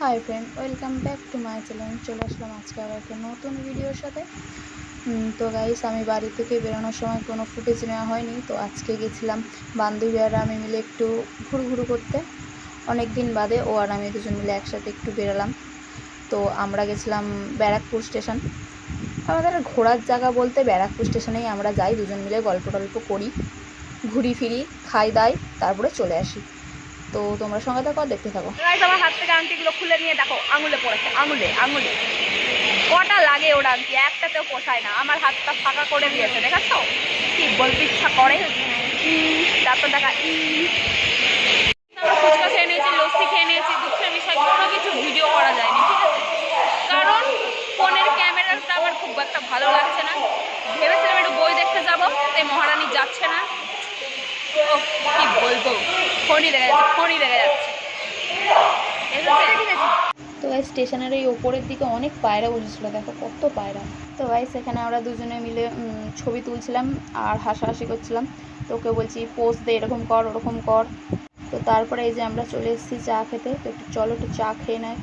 Hi friend, welcome back to my channel. চলে আসলাম আজকে আবার একটা নতুন ভিডিওর সাথে। তো গাইস, আমি বাড়ি থেকে বেরোনোর সময় কোনো ফুটেজ নেওয়া হয়নি। তো আজকে গেছিলাম বান্ধবীরা আমি মিলে একটু ঘুরঘুরু করতে। অনেক দিন বাদে ও আর আমি দুজন মিলে একসাথে একটু বেরোলাম। তো আমরা গেছিলাম ব্যারাকপুর স্টেশন। আমাদের ঘোরার জায়গা বলতে ব্যারাকপুর স্টেশনেই আমরা যাই, দুজন মিলে গল্প টল্প করি, ঘুরি ফিরি, খাই দাই, তারপরে চলে আসি। তো তোমরা সঙ্গে থাকো, দেখতে থাকো। আমার হাত থেকে আংটিগুলো খুলে নিয়ে দেখো, আঙুলে পড়েছে, আঙুলে আঙুলে কটা লাগে ওর আংটি, একটাতেও পোষায় না। আমার হাতটা ফাঁকা করে দিয়েছে, দেখাচ্ছ? কি বলতে ইচ্ছা করে, তারপর দেখা আমরা ফুচকা খেয়ে নিয়েছি, লস্যি খেয়ে নিয়েছি। দুঃখের বিষয় কোনো কিছু ভিডিও করা যায়নি, ঠিক আছে? কারণ ফোনের ক্যামেরাটা আমার খুব একটা ভালো লাগছে না। ভেবেছিলাম একটু বই দেখতে যাবো, তাই মহারানী যাচ্ছে না। কি বলবো, ফোনই দেখা যাচ্ছে। তো গাইস, স্টেশনের এই ওপরের দিকে অনেক পায়রা বসেছিল, দেখো কত পায়রা। তো গাইস, এখানে আমরা দুজনে মিলে ছবি তুলছিলাম আর হাসাহাসি করছিলাম। তো ওকে বলছি পোস্ট দে, এরকম কর ওরকম কর। তো তারপরে এই যে আমরা চলে এসেছি চা খেতে। তো একটু চলো একটু চা খেয়ে নেয়।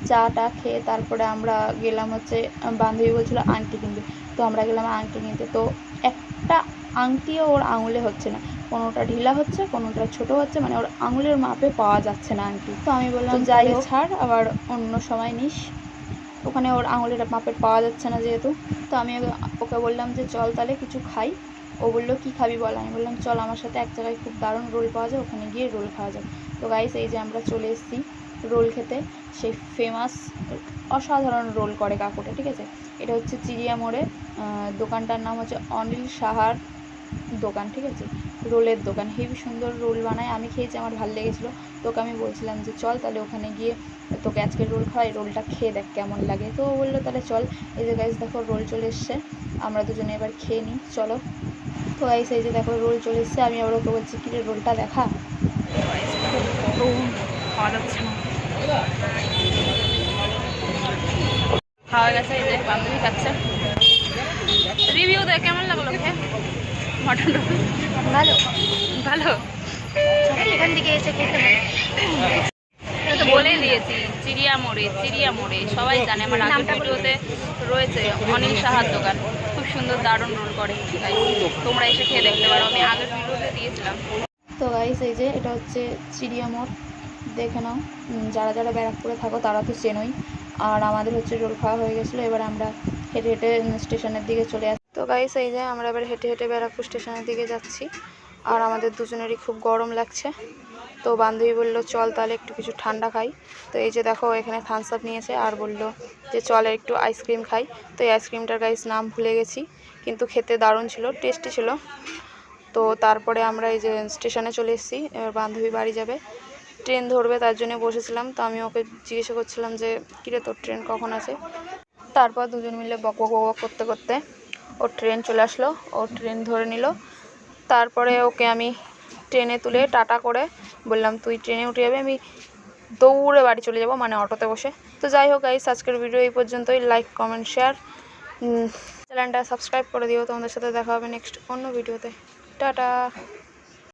চাটা খেয়ে তারপরে আমরা গেলাম হচ্ছে, বান্ধবী বলছিল আংটি কিনবে, তো আমরা গেলাম আংটি কিনতে। তো একটা আংটিও ওর আঙুলে হচ্ছে না, কোনোটা ঢিলা হচ্ছে, কোনোটা ছোট হচ্ছে, মানে ওর আঙুলের মাপে পাওয়া যাচ্ছে না আংটি। তো আমি বললাম যাই হোক, ছাড়, আবার অন্য সময় নিস, ওখানে ওর আঙুলের মাপের পাওয়া যাচ্ছে না যেহেতু। তো আমি ওকে বললাম যে চল তাহলে কিছু খাই। ও বললো কী খাবি বল। আমি বললাম চল আমার সাথে এক জায়গায় খুব দারুণ রোল পাওয়া যায়, ওখানে গিয়ে রোল খাওয়া যায়। তো গাইস, এই যে আমরা চলে এসেছি রোল খেতে। সেই ফেমাস অসাধারণ রোল করে কাকুটা, ঠিক আছে? এটা হচ্ছে চিড়িয়া মোড়ে, দোকানটার নাম হচ্ছে অনিল সাহার দোকান, ঠিক আছে? রোলের দোকান, হেবি সুন্দর রোল বানায়। আমি খেয়েছি, আমার ভালো লেগেছিলো। তোকে আমি বলছিলাম যে চল তাহলে ওখানে গিয়ে তোকে আজকে রোল খাওয়াই, রোলটা খেয়ে দেখ কেমন লাগে। তো ও বললো তাহলে চল। এই যে গাইস দেখো, রোল চলে এসছে, আমরা দুজনে এবার খেয়ে নিই, চলো। তো গাইস, এই যে দেখো রোল চলে এসছে। আমি আবার ওকে বলছি কি রে, রোলটা দেখা। খাওয়া গেছে, এই যে বান্ধবী খাচ্ছে। রিভিউ দেয় কেমন লাগলো খেয়ে মটন রোল? ভালো ভালো, এখান থেকে এসে খেতে তো বলেই দিয়েছি, চিড়িয়া মোড়ে সবাই জানে। আমার আগের ভিডিওতে রয়েছে অনিল সাহার দোকান, খুব সুন্দর দারুণ রোল করে। তাই তোমরা এসে খেয়ে দেখতে পারো, আমি আগের ভিডিওতে দিয়েছিলাম। তো গাইস, এই যে এটা হচ্ছে চিড়িয়া মোড়, দেখে নাও। যারা যারা ব্যারাকপুরে থাকো তারা তো চেনোই। আর আমাদের হচ্ছে রোল খাওয়া হয়ে গেছিলো, এবার আমরা হেঁটে হেঁটে স্টেশনের দিকে চলে আসি। তো গাইস, এই যে আমরা এবার হেঁটে হেঁটে ব্যারাকপুর স্টেশনের দিকে যাচ্ছি। আর আমাদের দুজনেরই খুব গরম লাগছে। তো বান্ধবী বললো চল তাহলে একটু কিছু ঠান্ডা খাই। তো এই যে দেখো, এখানে থামস আপ নিয়েছে আর বললো যে চল একটু আইসক্রিম খাই। তো এই আইসক্রিমটার গাইস নাম ভুলে গেছি, কিন্তু খেতে দারুণ ছিল, টেস্টি ছিল। তো তারপরে আমরা এই যে স্টেশনে চলে এসেছি, এবার বান্ধবী বাড়ি যাবে, ট্রেন ধরবে, তার জন্য বসেছিলাম। তো আমি ওকে জিজ্ঞাসা করছিলাম যে কিরে তোর ট্রেন কখন আছে। তারপর দুজন মিলে বক বক বক করতে করতে ওর ট্রেন চলে আসলো, ও ট্রেন ধরে নিল। তারপরে ওকে আমি ট্রেনে তুলে টাটা করে বললাম তুই ট্রেনে উঠে যাবে, আমি দৌড়ে বাড়ি চলে যাব, মানে অটোতে বসে। তো যাই হোক গাইস, আজকের ভিডিও এই পর্যন্তই। লাইক কমেন্ট শেয়ার, চ্যানেলটা সাবস্ক্রাইব করে দিও। তোমাদের সাথে দেখা হবে নেক্সট অন্য ভিডিওতে। টাটা।